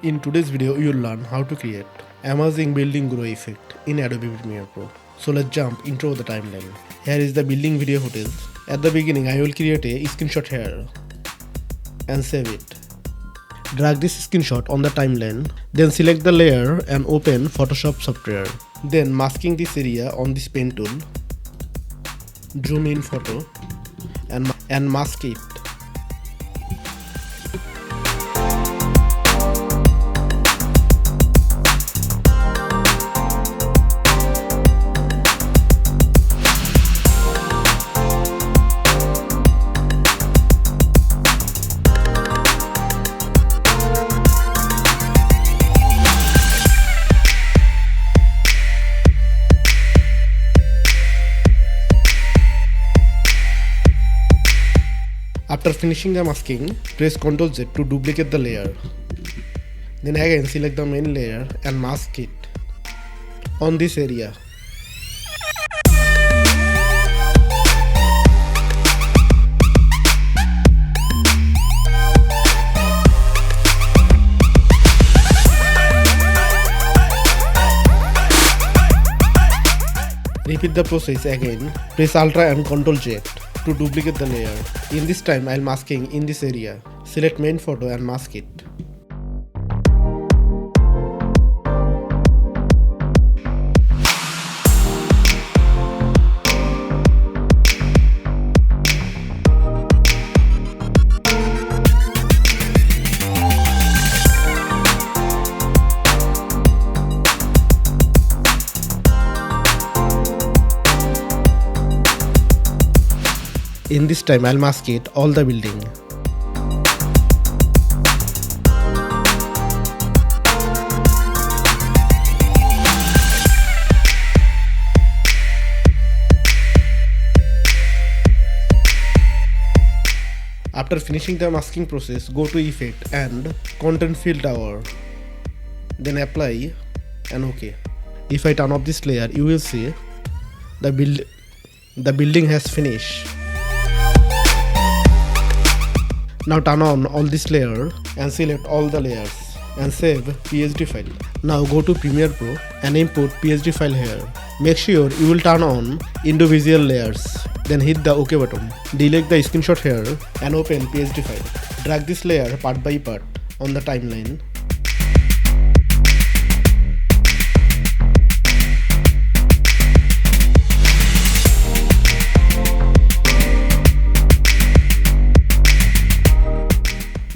In today's video, you'll learn how to create amazing building grow effect in Adobe Premiere Pro. So let's jump into the timeline. Here is the building video footage. At the beginning, I will create a screenshot here and save it. Drag this screenshot on the timeline, then select the layer and open Photoshop software. Then masking this area on this pen tool, zoom in photo and mask it. After finishing the masking, press Ctrl Z to duplicate the layer. Then again select the main layer and mask it on this area. Repeat the process again. Press Ctrl and Ctrl Z to duplicate the layer. In this time, I'll masking in this area. Select main photo and mask it. In this time, I'll mask it all the building. After finishing the masking process, go to Effect and Content Fill Tower. Then apply and OK. If I turn off this layer, you will see the building has finished. Now turn on all this layer and select all the layers and save PSD file. Now go to Premiere Pro and import PSD file here. Make sure you will turn on individual layers. Then hit the OK button. Delete the screenshot here and open PSD file. Drag this layer part by part on the timeline.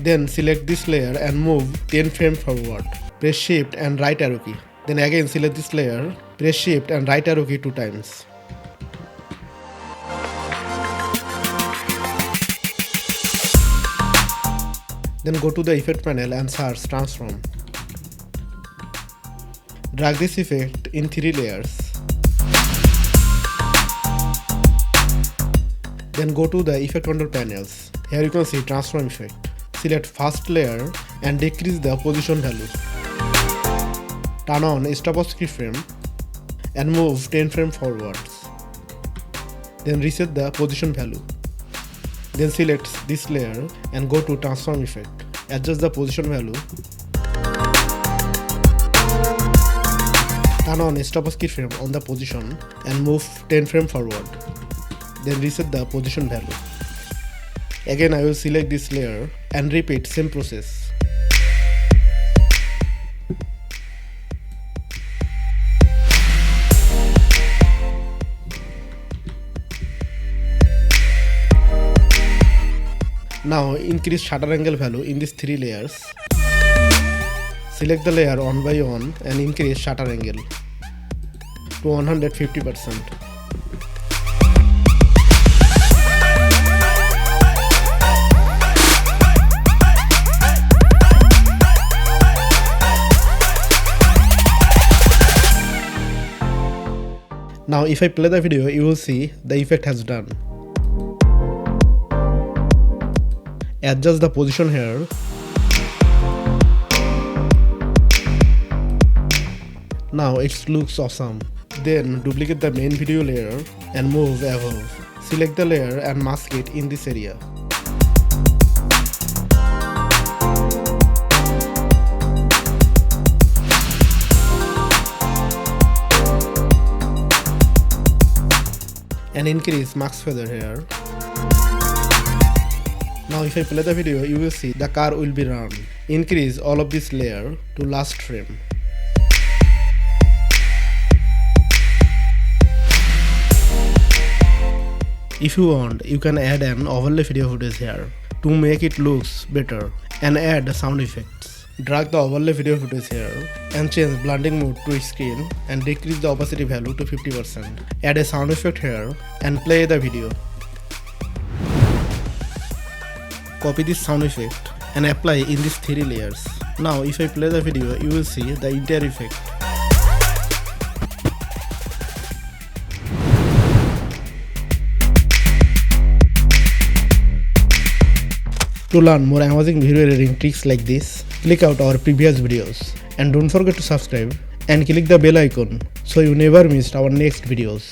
Then select this layer and move 10 frames forward. Press Shift and right arrow key. Then again select this layer, press Shift and right arrow key 2 times. Then go to the effect panel and search transform. Drag this effect in 3 layers. Then go to the effect control panels. Here you can see transform effect. Select first layer and decrease the position value. Turn on stopwatch keyframe and move 10 frames forwards. Then reset the position value. Then select this layer and go to transform effect. Adjust the position value. Turn on stopwatch keyframe on the position and move 10 frames forward. Then reset the position value. Again I will select this layer and repeat same process. Now increase shutter angle value in these 3 layers. Select the layer one by one and increase shutter angle to 150%. Now if I play the video, you will see the effect has done. Adjust the position here. Now it looks awesome. Then duplicate the main video layer and move above. Select the layer and mask it in this area. and increase max feather here. Now if I play the video, you will see the car will be run. Increase all of this layer to last frame. If you want, you can add an overlay video footage here to make it looks better and add sound effects. Drag the overlay video footage here and change blending mode to screen and decrease the opacity value to 50%. Add a sound effect here and play the video. Copy this sound effect and apply in these 3 layers. Now if I play the video, you will see the entire effect. To learn more amazing video editing tricks like this, click out our previous videos and don't forget to subscribe and click the bell icon so you never miss our next videos.